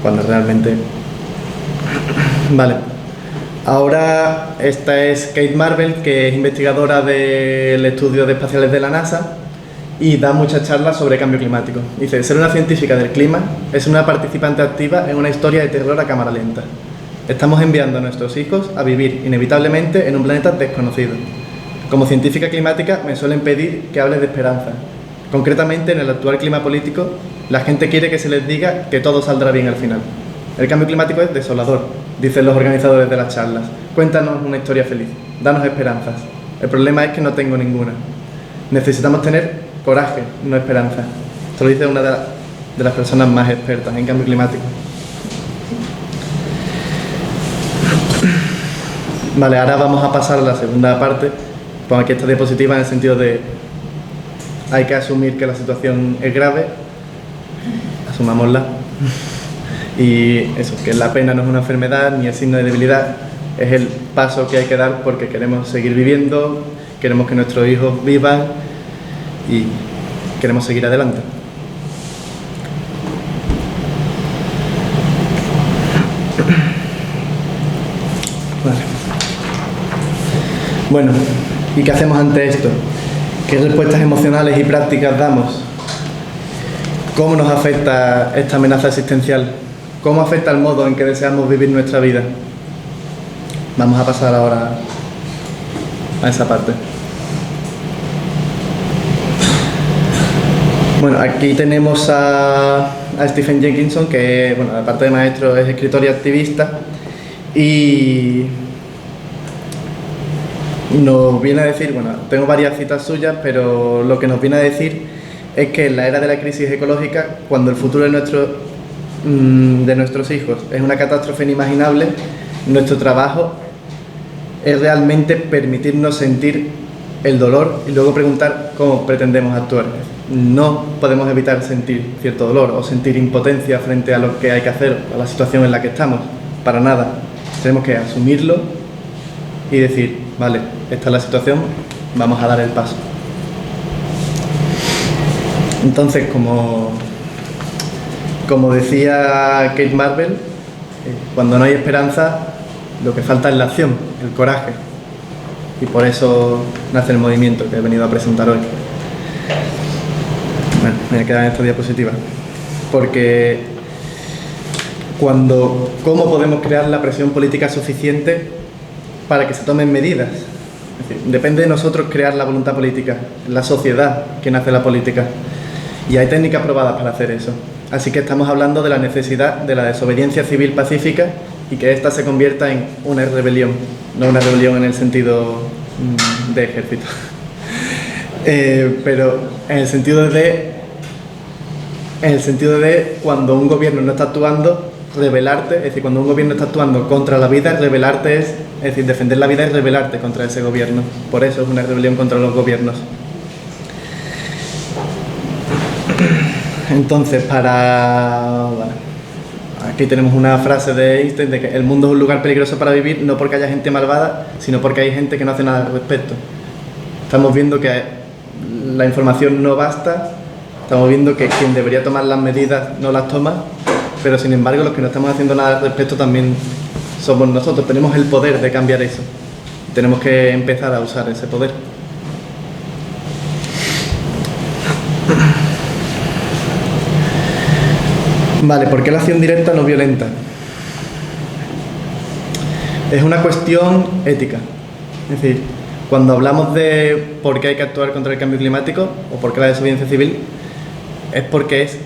cuando realmente... Vale. Ahora esta es Kate Marvel, que es investigadora del estudio de espaciales de la NASA y da muchas charlas sobre cambio climático. Dice, ser una científica del clima es una participante activa en una historia de terror a cámara lenta. Estamos enviando a nuestros hijos a vivir inevitablemente en un planeta desconocido. Como científica climática me suelen pedir que hable de esperanza. Concretamente, en el actual clima político, la gente quiere que se les diga que todo saldrá bien al final. El cambio climático es desolador, dicen los organizadores de las charlas. Cuéntanos una historia feliz, danos esperanzas. El problema es que no tengo ninguna. Necesitamos tener coraje, no esperanza. Esto lo dice una de las personas más expertas en cambio climático. Vale, ahora vamos a pasar a la segunda parte. Pongo aquí esta diapositiva en el sentido de hay que asumir que la situación es grave, asumámosla. Y eso, que la pena no es una enfermedad ni el signo de debilidad, es el paso que hay que dar porque queremos seguir viviendo, queremos que nuestros hijos vivan y queremos seguir adelante. Vale. Bueno, ¿y qué hacemos ante esto? ¿Qué respuestas emocionales y prácticas damos? ¿Cómo nos afecta esta amenaza existencial ¿Cómo afecta el modo en que deseamos vivir nuestra vida? Vamos a pasar ahora a esa parte. Bueno, aquí tenemos a Stephen Jenkinson, que, bueno, aparte de maestro, es escritor y activista, y nos viene a decir, bueno, tengo varias citas suyas, pero lo que nos viene a decir es que en la era de la crisis ecológica, cuando el futuro de nuestros hijos es una catástrofe inimaginable, nuestro trabajo es realmente permitirnos sentir el dolor y luego preguntar cómo pretendemos actuar. No podemos evitar sentir cierto dolor o sentir impotencia frente a lo que hay que hacer, a la situación en la que estamos, para nada. Tenemos que asumirlo y decir, vale, esta es la situación, vamos a dar el paso. Entonces, como decía Kate Marvel, cuando no hay esperanza, lo que falta es la acción, el coraje. Y por eso nace el movimiento que he venido a presentar hoy. Bueno, me voy a quedar en esta diapositiva. Porque ¿cómo podemos crear la presión política suficiente para que se tomen medidas? Es decir, depende de nosotros crear la voluntad política, la sociedad que nace la política. Y hay técnicas probadas para hacer eso. Así que estamos hablando de la necesidad de la desobediencia civil pacífica y que ésta se convierta en una rebelión, no una rebelión en el sentido de ejército, pero en el sentido de cuando un gobierno no está actuando, rebelarte, es decir, cuando un gobierno está actuando contra la vida, rebelarte es decir, defender la vida es rebelarte contra ese gobierno. Por eso es una rebelión contra los gobiernos. Entonces, aquí tenemos una frase de Einstein de que el mundo es un lugar peligroso para vivir, no porque haya gente malvada, sino porque hay gente que no hace nada al respecto. Estamos viendo que la información no basta, estamos viendo que quien debería tomar las medidas no las toma, pero sin embargo los que no estamos haciendo nada al respecto también somos nosotros. Tenemos el poder de cambiar eso. Tenemos que empezar a usar ese poder. Vale, ¿por qué la acción directa no violenta? Es una cuestión ética. Es decir, cuando hablamos de por qué hay que actuar contra el cambio climático o por qué la desobediencia civil, es porque es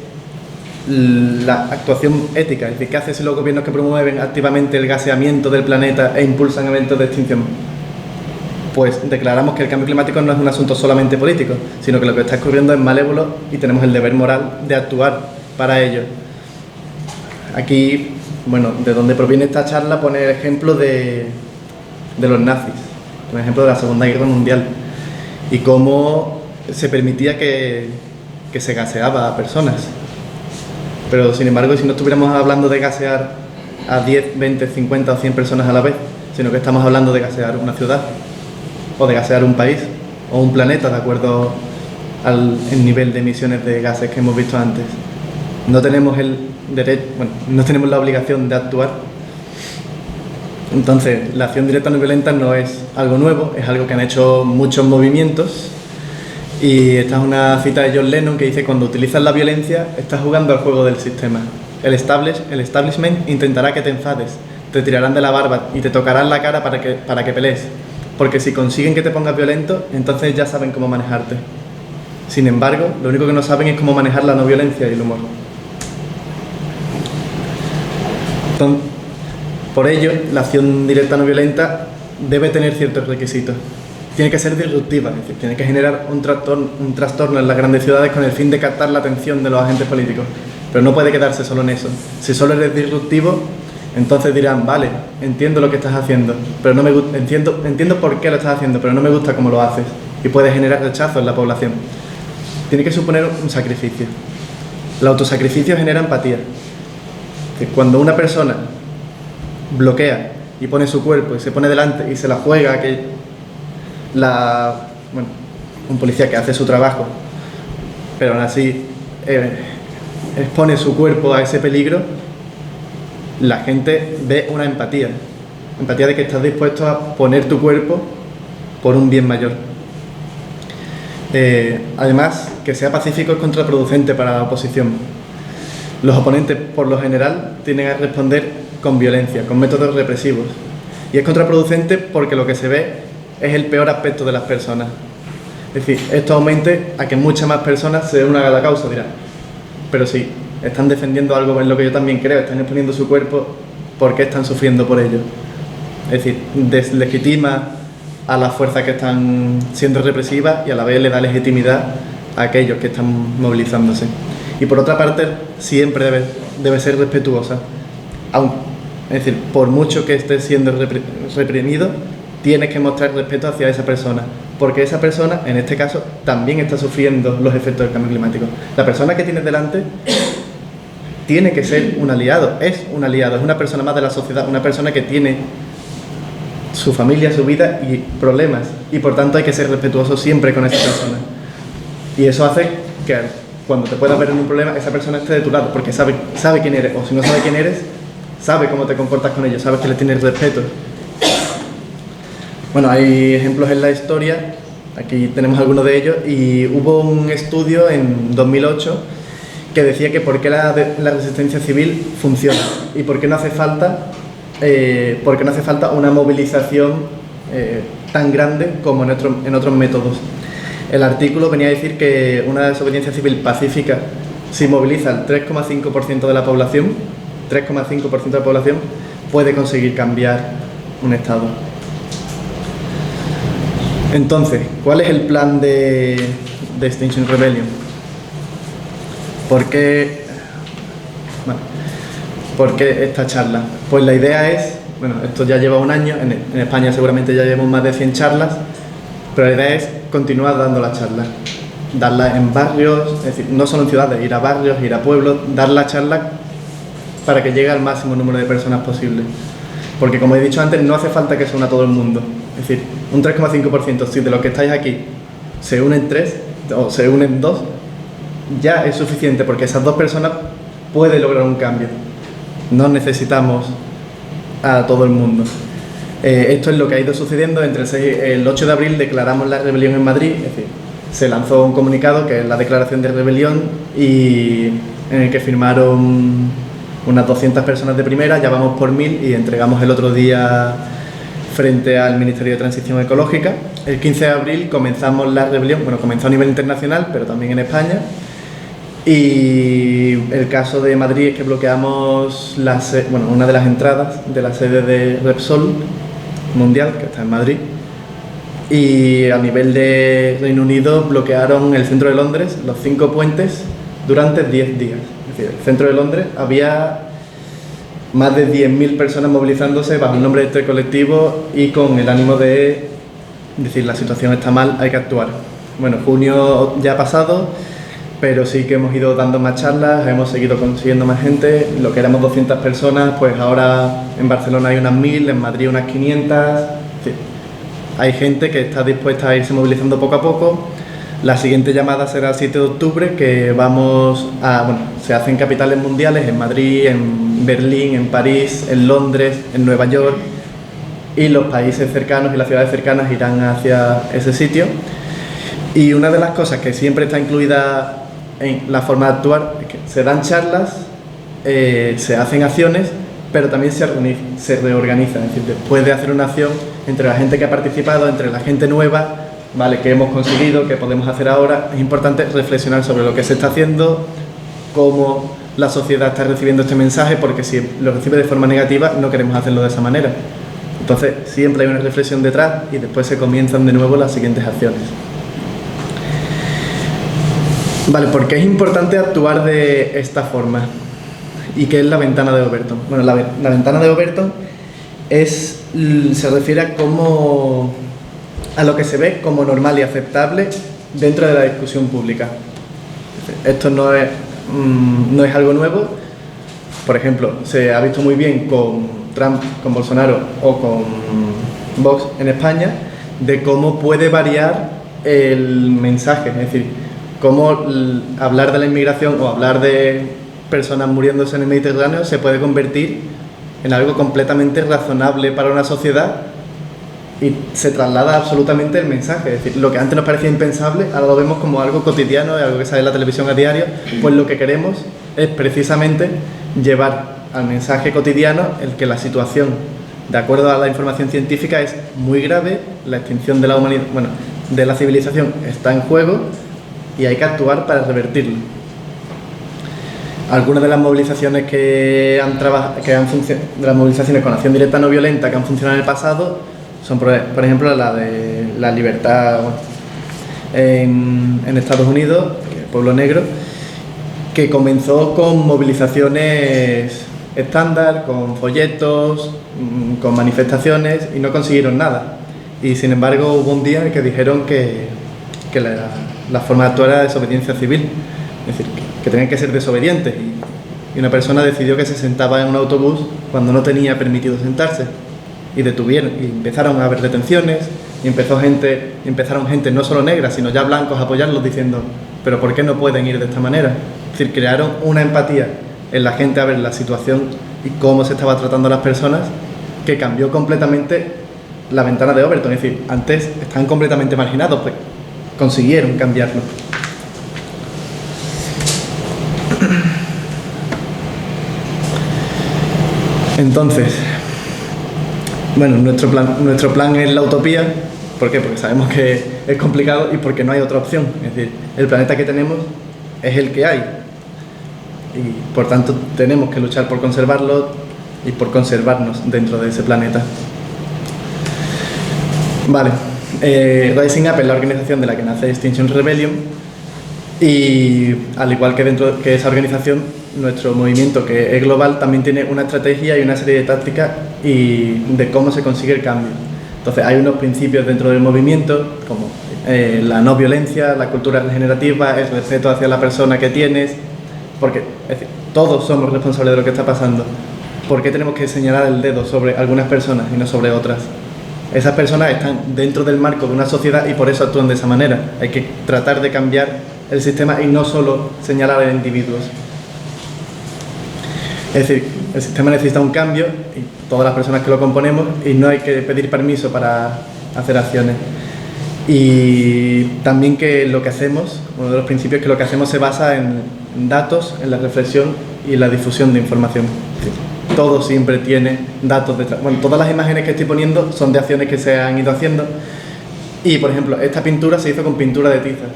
la actuación ética. Es decir, ¿qué hacen los gobiernos que promueven activamente el gaseamiento del planeta e impulsan eventos de extinción? Pues declaramos que el cambio climático no es un asunto solamente político, sino que lo que está ocurriendo es malévolo y tenemos el deber moral de actuar para ello. Aquí, bueno, de donde proviene esta charla, pone el ejemplo de los nazis, un ejemplo de la Segunda Guerra Mundial y cómo se permitía que se gaseaba a personas. Pero, sin embargo, si no estuviéramos hablando de gasear a 10, 20, 50 o 100 personas a la vez, sino que estamos hablando de gasear una ciudad o de gasear un país o un planeta, de acuerdo al nivel de emisiones de gases que hemos visto antes. No tenemos no tenemos la obligación de actuar. Entonces, la acción directa no violenta no es algo nuevo, es algo que han hecho muchos movimientos. Y esta es una cita de John Lennon que dice: cuando utilizas la violencia, estás jugando al juego del sistema. El establishment intentará que te enfades, te tirarán de la barba y te tocarán la cara para que pelees. Porque si consiguen que te pongas violento, entonces ya saben cómo manejarte. Sin embargo, lo único que no saben es cómo manejar la no violencia y el humor. Por ello, la acción directa no violenta debe tener ciertos requisitos. Tiene que ser disruptiva, es decir, tiene que generar un trastorno en las grandes ciudades con el fin de captar la atención de los agentes políticos. Pero no puede quedarse solo en eso. Si solo eres disruptivo, entonces dirán: vale, entiendo lo que estás haciendo, pero no me gusta, entiendo por qué lo estás haciendo, pero no me gusta cómo lo haces. Y puede generar rechazo en la población. Tiene que suponer un sacrificio. El autosacrificio genera empatía. Cuando una persona bloquea y pone su cuerpo y se pone delante y se la juega, un policía que hace su trabajo, pero aún así expone su cuerpo a ese peligro, la gente ve una empatía de que estás dispuesto a poner tu cuerpo por un bien mayor. Además, que sea pacífico es contraproducente para la oposición. Los oponentes, por lo general, tienden a responder con violencia, con métodos represivos. Y es contraproducente porque lo que se ve es el peor aspecto de las personas. Es decir, esto aumente a que muchas más personas se unan a la causa, dirán. Pero sí, están defendiendo algo en lo que yo también creo, están exponiendo su cuerpo, ¿por qué están sufriendo por ello? Es decir, deslegitima a las fuerzas que están siendo represivas y a la vez le da legitimidad a aquellos que están movilizándose. Y por otra parte, siempre debe ser respetuosa. Es decir, por mucho que esté siendo reprimido, tienes que mostrar respeto hacia esa persona, porque esa persona, en este caso, también está sufriendo los efectos del cambio climático. La persona que tienes delante tiene que ser un aliado, es una persona más de la sociedad, una persona que tiene su familia, su vida y problemas, y por tanto hay que ser respetuoso siempre con esa persona. Y eso hace que cuando te puedas ver en un problema, esa persona esté de tu lado, porque sabe quién eres, o si no sabe quién eres, sabe cómo te comportas con ellos, sabes que le tienes respeto. Bueno, hay ejemplos en la historia, aquí tenemos algunos de ellos, y hubo un estudio en 2008 que decía que por qué la resistencia civil funciona y por qué no hace falta una movilización tan grande como en otros métodos. El artículo venía a decir que una desobediencia civil pacífica, si moviliza el 3,5% de la población, puede conseguir cambiar un estado. Entonces, ¿cuál es el plan de Extinction Rebellion? ¿Por qué esta charla? Pues la idea es, bueno, esto ya lleva un año, en España seguramente ya llevamos más de 100 charlas, pero la idea es continuar dando las charlas, darlas en barrios, es decir, no solo en ciudades, ir a barrios, ir a pueblos, dar la charla para que llegue al máximo número de personas posible. Porque como he dicho antes, no hace falta que se una todo el mundo. Es decir, un 3,5%, si de los que estáis aquí se unen 3 o se unen 2, ya es suficiente porque esas 2 personas pueden lograr un cambio. No necesitamos a todo el mundo. Esto es lo que ha ido sucediendo. El 8 de abril declaramos la rebelión en Madrid, es decir, se lanzó un comunicado que es la declaración de rebelión y en el que firmaron unas 200 personas de primera, ya vamos por 1000 y entregamos el otro día frente al Ministerio de Transición Ecológica. El 15 de abril comenzamos la rebelión, bueno, comenzó a nivel internacional, pero también en España. Y el caso de Madrid es que bloqueamos una de las entradas de la sede de Repsol Mundial, que está en Madrid. Y a nivel de Reino Unido bloquearon el centro de Londres, los 5 puentes, durante 10 días. Es decir, el centro de Londres había más de 10.000 personas movilizándose bajo el nombre de este colectivo y con el ánimo de decir la situación está mal, hay que actuar. Bueno, junio ya ha pasado, pero sí que hemos ido dando más charlas, hemos seguido consiguiendo más gente. Lo que éramos 200 personas, pues ahora en Barcelona hay unas 1000, en Madrid unas 500. Sí. Hay gente que está dispuesta a irse movilizando poco a poco. La siguiente llamada será el 7 de octubre, que se hacen capitales mundiales en Madrid, en Berlín, en París, en Londres, en Nueva York, y los países cercanos y las ciudades cercanas irán hacia ese sitio. Y una de las cosas que siempre está incluida en la forma de actuar es que se dan charlas, se hacen acciones, pero también se reorganizan. Es decir, después de hacer una acción, entre la gente que ha participado, entre la gente nueva, ¿vale?, qué hemos conseguido, qué podemos hacer ahora, es importante reflexionar sobre lo que se está haciendo, cómo la sociedad está recibiendo este mensaje, porque si lo recibe de forma negativa no queremos hacerlo de esa manera. Entonces siempre hay una reflexión detrás y después se comienzan de nuevo las siguientes acciones. Vale, ¿por qué es importante actuar de esta forma? ¿Y qué es la ventana de Overton? Bueno, la ventana de Overton se refiere a lo que se ve como normal y aceptable dentro de la discusión pública. Esto no es algo nuevo. Por ejemplo, se ha visto muy bien con Trump, con Bolsonaro o con Vox en España, de cómo puede variar el mensaje. Es decir, cómo hablar de la inmigración o hablar de personas muriéndose en el Mediterráneo se puede convertir en algo completamente razonable para una sociedad y se traslada absolutamente el mensaje. Es decir, lo que antes nos parecía impensable, ahora lo vemos como algo cotidiano, algo que sale en la televisión a diario. Pues lo que queremos es precisamente llevar al mensaje cotidiano el que la situación, de acuerdo a la información científica, es muy grave, la extinción de la humanidad, bueno, de la civilización está en juego y hay que actuar para revertirlo. Algunas de las movilizaciones de las movilizaciones con acción directa no violenta que han funcionado en el pasado son, por ejemplo, la de la libertad en Estados Unidos, el pueblo negro, que comenzó con movilizaciones estándar, con folletos, con manifestaciones y no consiguieron nada. Y sin embargo hubo un día en el que dijeron que la forma de actuar era desobediencia civil, es decir, que tenían que ser desobedientes, y una persona decidió que se sentaba en un autobús cuando no tenía permitido sentarse y detuvieron, y empezaron a haber detenciones y empezaron gente no solo negra sino ya blancos a apoyarlos diciendo pero ¿por qué no pueden ir de esta manera? Es decir, crearon una empatía en la gente a ver la situación y cómo se estaba tratando a las personas, que cambió completamente la ventana de Overton. Es decir, antes estaban completamente marginados, pues consiguieron cambiarlo. Entonces, bueno, nuestro plan es la utopía. ¿Por qué? Porque sabemos que es complicado y porque no hay otra opción. Es decir, el planeta que tenemos es el que hay y por tanto tenemos que luchar por conservarlo y por conservarnos dentro de ese planeta. Vale, Rising Up es la organización de la que nace Extinction Rebellion, y al igual que dentro de esa organización, nuestro movimiento, que es global, también tiene una estrategia y una serie de tácticas y de cómo se consigue el cambio. Entonces hay unos principios dentro del movimiento como la no violencia, la cultura regenerativa, el respeto hacia la persona que tienes, porque es decir, todos somos responsables de lo que está pasando. ¿Por qué tenemos que señalar el dedo sobre algunas personas y no sobre otras? Esas personas están dentro del marco de una sociedad y por eso actúan de esa manera. Hay que tratar de cambiar el sistema y no solo señalar a individuos. Es decir, el sistema necesita un cambio y todas las personas que lo componemos, y no hay que pedir permiso para hacer acciones. Y también que lo que hacemos, uno de los principios es que lo que hacemos se basa en datos, en la reflexión y en la difusión de información. Todo siempre tiene datos detrás. Bueno, todas las imágenes que estoy poniendo son de acciones que se han ido haciendo. Y, por ejemplo, esta pintura se hizo con pintura de tiza.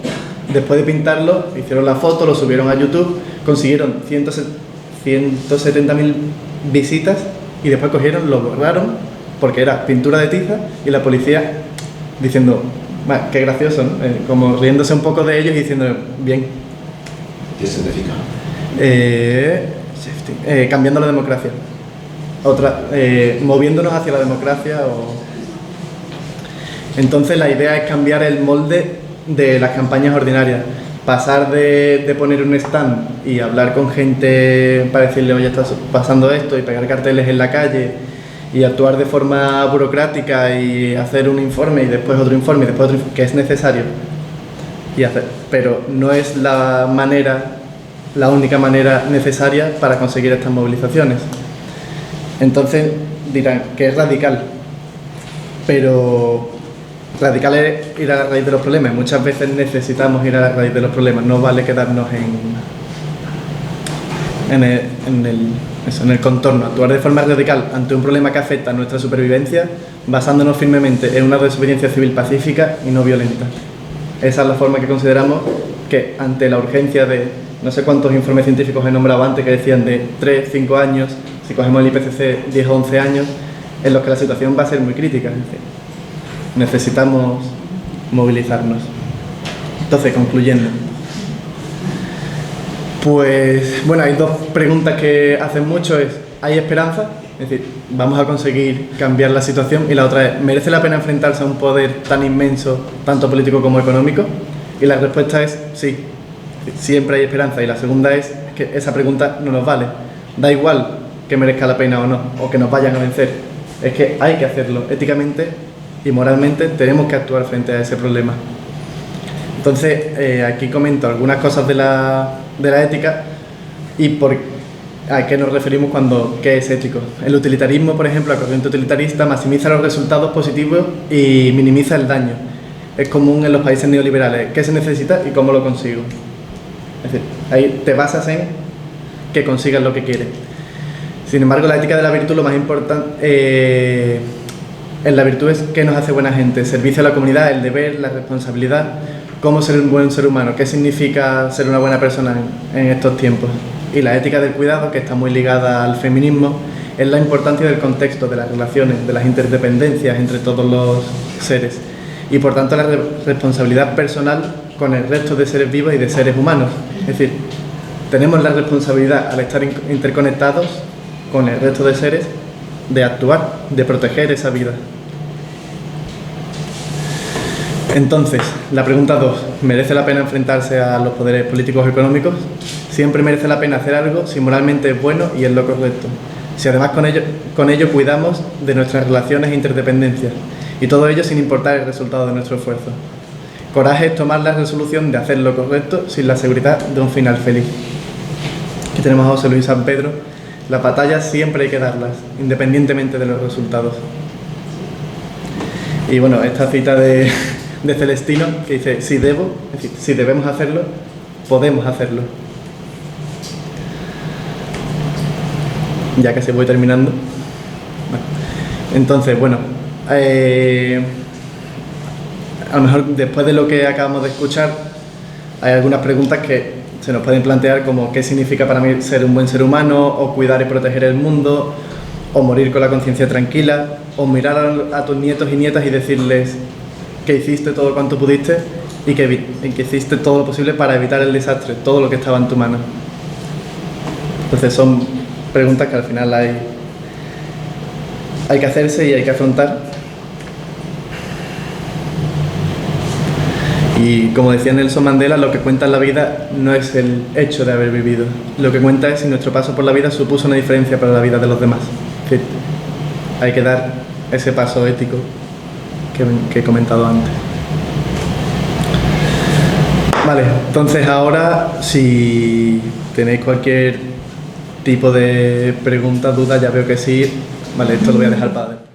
Después de pintarlo, hicieron la foto, lo subieron a YouTube, consiguieron 170.000 visitas y después cogieron, lo borraron porque era pintura de tiza, y la policía diciendo, qué gracioso, ¿no? Como riéndose un poco de ellos y diciendo, bien. ¿Qué significa? Cambiando la democracia. Moviéndonos hacia la democracia. Entonces la idea es cambiar el molde de las campañas ordinarias. Pasar de poner un stand y hablar con gente para decirle, oye, está pasando esto, y pegar carteles en la calle y actuar de forma burocrática y hacer un informe y después otro informe y después otro informe, que es necesario y hacer, pero no es la única manera necesaria para conseguir estas movilizaciones. Entonces dirán que es radical, pero radical es ir a la raíz de los problemas. Muchas veces necesitamos ir a la raíz de los problemas, no vale quedarnos en el contorno. Actuar de forma radical ante un problema que afecta a nuestra supervivencia, basándonos firmemente en una desobediencia civil pacífica y no violenta. Esa es la forma que consideramos que, ante la urgencia de no sé cuántos informes científicos he nombrado antes que decían de 3, 5 años, si cogemos el IPCC 10 o 11 años, en los que la situación va a ser muy crítica. Es decir, necesitamos movilizarnos. Entonces, concluyendo, pues bueno, hay dos preguntas que hacen mucho. ¿Hay esperanza? Es decir, ¿vamos a conseguir cambiar la situación? Y la otra es, ¿merece la pena enfrentarse a un poder tan inmenso, tanto político como económico? Y la respuesta es sí, siempre hay esperanza. Y la segunda es que esa pregunta no nos vale. Da igual que merezca la pena o no, o que nos vayan a vencer. Es que hay que hacerlo éticamente y moralmente, tenemos que actuar frente a ese problema. Entonces, aquí comento algunas cosas de la ética y a qué nos referimos cuando qué es ético. El utilitarismo, por ejemplo, la corriente utilitarista maximiza los resultados positivos y minimiza el daño. Es común en los países neoliberales. ¿Qué se necesita y cómo lo consigo? Es decir, ahí te basas en que consigan lo que quieren. Sin embargo, la ética de la virtud, lo más importante en la virtud es qué nos hace buena gente, el servicio a la comunidad, el deber, la responsabilidad, cómo ser un buen ser humano, qué significa ser una buena persona en estos tiempos. Y la ética del cuidado, que está muy ligada al feminismo, es la importancia del contexto, de las relaciones, de las interdependencias entre todos los seres y por tanto la responsabilidad personal con el resto de seres vivos y de seres humanos. Es decir, tenemos la responsabilidad al estar interconectados con el resto de seres de actuar, de proteger esa vida. Entonces, la pregunta 2, ¿merece la pena enfrentarse a los poderes políticos o económicos? Siempre merece la pena hacer algo si moralmente es bueno y es lo correcto. Si además con ello cuidamos de nuestras relaciones e interdependencias, y todo ello sin importar el resultado de nuestro esfuerzo. Coraje es tomar la resolución de hacer lo correcto sin la seguridad de un final feliz. Aquí tenemos a José Luis San Pedro. Las batallas siempre hay que darlas, independientemente de los resultados. Y bueno, esta cita de Celestino, que dice, si debo, es decir, si debemos hacerlo, podemos hacerlo. Ya casi voy terminando. Entonces, bueno, a lo mejor después de lo que acabamos de escuchar, hay algunas preguntas que se nos pueden plantear, como qué significa para mí ser un buen ser humano, o cuidar y proteger el mundo, o morir con la conciencia tranquila, o mirar a tus nietos y nietas y decirles que hiciste todo cuanto pudiste y que hiciste todo lo posible para evitar el desastre, todo lo que estaba en tu mano. Entonces son preguntas que al final hay que hacerse y hay que afrontar. Y como decía Nelson Mandela, lo que cuenta en la vida no es el hecho de haber vivido. Lo que cuenta es si nuestro paso por la vida supuso una diferencia para la vida de los demás. Es decir, hay que dar ese paso ético que he comentado antes. Vale, entonces ahora, si tenéis cualquier tipo de pregunta, duda, ya veo que sí. Vale, esto lo voy a dejar para después.